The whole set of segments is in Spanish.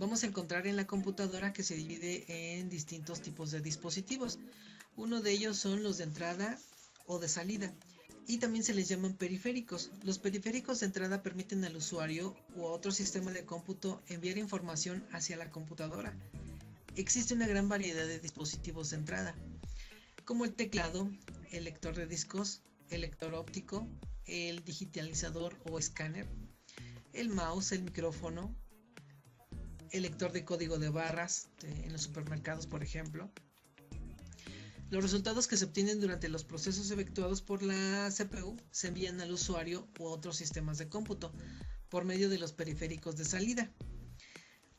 Vamos a encontrar en la computadora que se divide en distintos tipos de dispositivos. Uno de ellos son los de entrada o de salida, y también se les llaman periféricos. Los periféricos de entrada permiten al usuario u a otro sistema de cómputo enviar información hacia la computadora. Existe una gran variedad de dispositivos de entrada, como el teclado, el lector de discos, el lector óptico, el digitalizador o escáner, el mouse, el micrófono, el lector de código de barras en los supermercados, por ejemplo. Los resultados que se obtienen durante los procesos efectuados por la CPU se envían al usuario u otros sistemas de cómputo por medio de los periféricos de salida.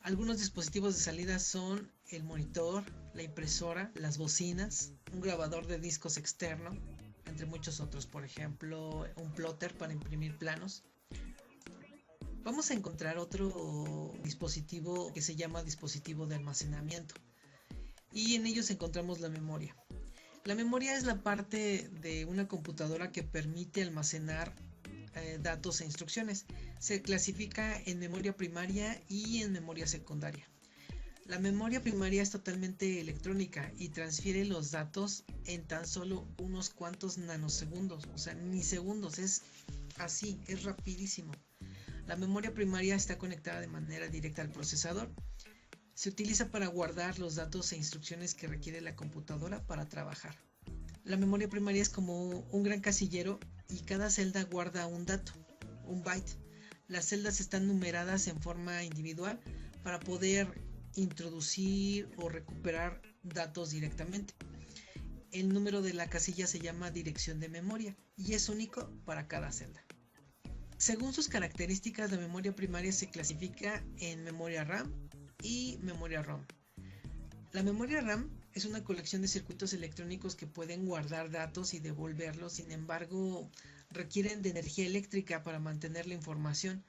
Algunos dispositivos de salida son el monitor, la impresora, las bocinas, un grabador de discos externo, entre muchos otros, por ejemplo, un plotter para imprimir planos. Vamos a encontrar otro dispositivo que se llama dispositivo de almacenamiento, y en ellos encontramos la memoria. La memoria es la parte de una computadora que permite almacenar datos e instrucciones. Se clasifica en memoria primaria y en memoria secundaria. La memoria primaria es totalmente electrónica y transfiere los datos en tan solo unos cuantos nanosegundos, o sea, ni segundos, es así, es rapidísimo. La memoria primaria está conectada de manera directa al procesador. Se utiliza para guardar los datos e instrucciones que requiere la computadora para trabajar. La memoria primaria es como un gran casillero y cada celda guarda un dato, un byte. Las celdas están numeradas en forma individual para poder introducir o recuperar datos directamente. El número de la casilla se llama dirección de memoria y es único para cada celda. Según sus características, la memoria primaria se clasifica en memoria RAM y memoria ROM. La memoria RAM es una colección de circuitos electrónicos que pueden guardar datos y devolverlos, sin embargo, requieren de energía eléctrica para mantener la información.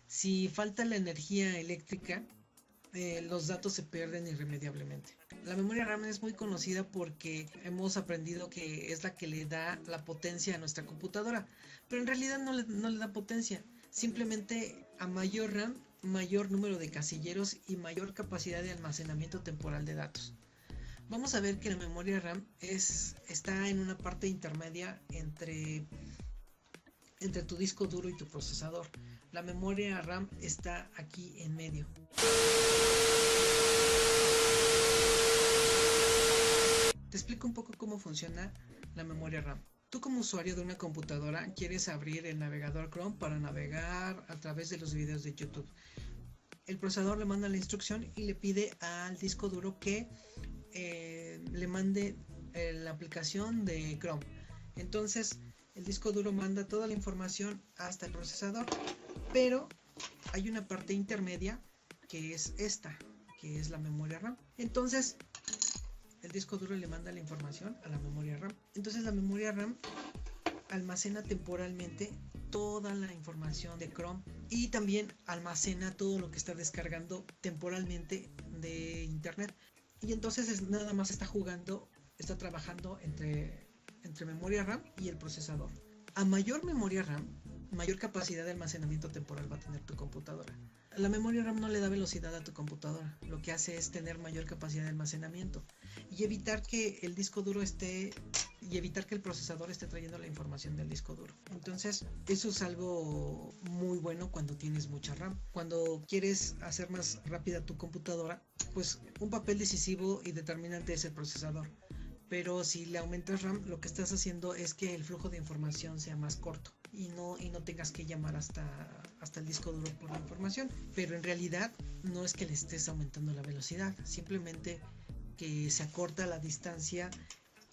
Si falta la energía eléctrica, los datos se pierden irremediablemente. La memoria RAM es muy conocida porque hemos aprendido que es la que le da la potencia a nuestra computadora, pero en realidad no le da potencia. Simplemente a mayor RAM, mayor número de casilleros y mayor capacidad de almacenamiento temporal de datos. Vamos a ver que la memoria RAM está en una parte intermedia entre tu disco duro y tu procesador. La memoria RAM está aquí en medio. Te explico un poco cómo funciona la memoria RAM. Tú como usuario de una computadora quieres abrir el navegador Chrome para navegar a través de los videos de YouTube. El procesador le manda la instrucción y le pide al disco duro que le mande la aplicación de Chrome. Entonces el disco duro manda toda la información hasta el procesador, pero hay una parte intermedia que es esta, que es la memoria RAM. Entonces el disco duro le manda la información a la memoria RAM. Entonces la memoria RAM almacena temporalmente toda la información de Chrome y también almacena todo lo que está descargando temporalmente de internet. Y entonces nada más está trabajando entre memoria RAM y el procesador. A mayor memoria RAM, mayor capacidad de almacenamiento temporal va a tener tu computadora. La memoria RAM no le da velocidad a tu computadora, lo que hace es tener mayor capacidad de almacenamiento y evitar que el disco duro evitar que el procesador esté trayendo la información del disco duro. Entonces, eso es algo muy bueno cuando tienes mucha RAM. Cuando quieres hacer más rápida tu computadora, pues un papel decisivo y determinante es el procesador. Pero si le aumentas RAM, lo que estás haciendo es que el flujo de información sea más corto y no tengas que llamar hasta el disco duro por la información. Pero en realidad no es que le estés aumentando la velocidad, simplemente que se acorta la distancia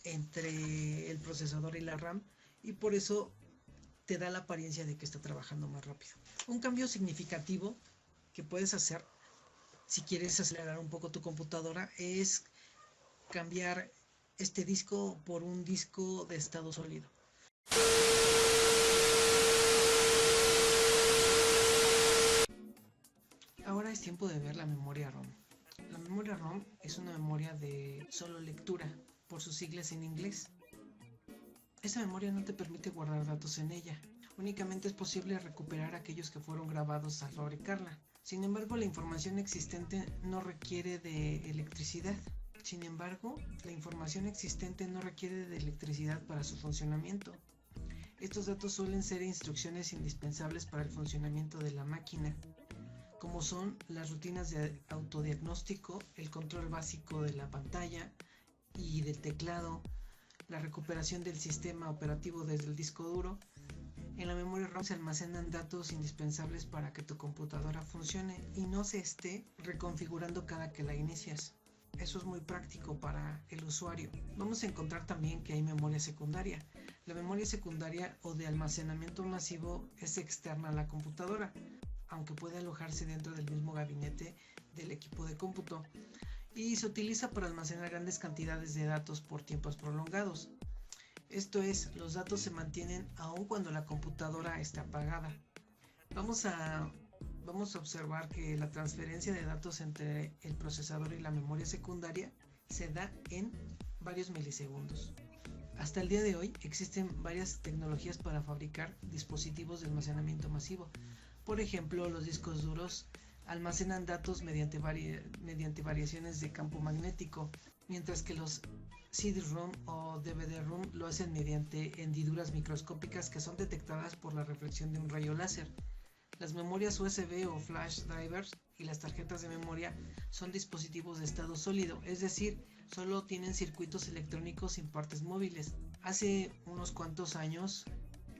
entre el procesador y la RAM y por eso te da la apariencia de que está trabajando más rápido. Un cambio significativo que puedes hacer si quieres acelerar un poco tu computadora es cambiar este disco por un disco de estado sólido. Ahora es tiempo de ver la memoria ROM. La memoria ROM es una memoria de solo lectura, por sus siglas en inglés. Esta memoria no te permite guardar datos en ella. Únicamente es posible recuperar aquellos que fueron grabados al fabricarla. Sin embargo, la información existente no requiere de electricidad. Para su funcionamiento. Estos datos suelen ser instrucciones indispensables para el funcionamiento de la máquina, como son las rutinas de autodiagnóstico, el control básico de la pantalla y del teclado, la recuperación del sistema operativo desde el disco duro. En la memoria RAM se almacenan datos indispensables para que tu computadora funcione y no se esté reconfigurando cada que la inicias. Eso es muy práctico para el usuario. Vamos a encontrar también que hay memoria secundaria. La memoria secundaria o de almacenamiento masivo es externa a la computadora, aunque puede alojarse dentro del mismo gabinete del equipo de cómputo, y se utiliza para almacenar grandes cantidades de datos por tiempos prolongados. Esto es, los datos se mantienen aun cuando la computadora está apagada. Vamos a observar que la transferencia de datos entre el procesador y la memoria secundaria se da en varios milisegundos. Hasta el día de hoy existen varias tecnologías para fabricar dispositivos de almacenamiento masivo. Por ejemplo, los discos duros almacenan datos mediante variaciones de campo magnético, mientras que los CD-ROM o DVD-ROM lo hacen mediante hendiduras microscópicas que son detectadas por la reflexión de un rayo láser. Las memorias USB o flash drivers y las tarjetas de memoria son dispositivos de estado sólido, es decir, solo tienen circuitos electrónicos sin partes móviles. Hace unos cuantos años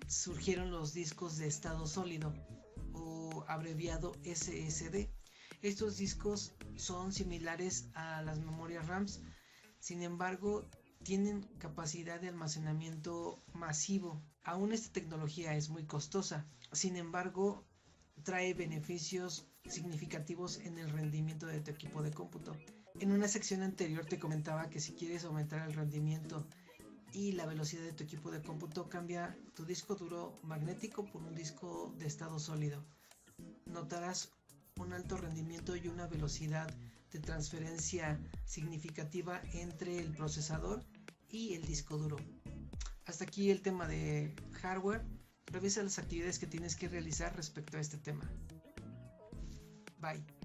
surgieron los discos de estado sólido, o abreviado SSD. Estos discos son similares a las memorias RAMs, sin embargo, tienen capacidad de almacenamiento masivo. Aún esta tecnología es muy costosa, sin embargo, trae beneficios significativos en el rendimiento de tu equipo de cómputo. En una sección anterior te comentaba que si quieres aumentar el rendimiento y la velocidad de tu equipo de cómputo, cambia tu disco duro magnético por un disco de estado sólido. Notarás un alto rendimiento y una velocidad de transferencia significativa entre el procesador y el disco duro. Hasta aquí el tema de hardware. Revisa las actividades que tienes que realizar respecto a este tema. Bye.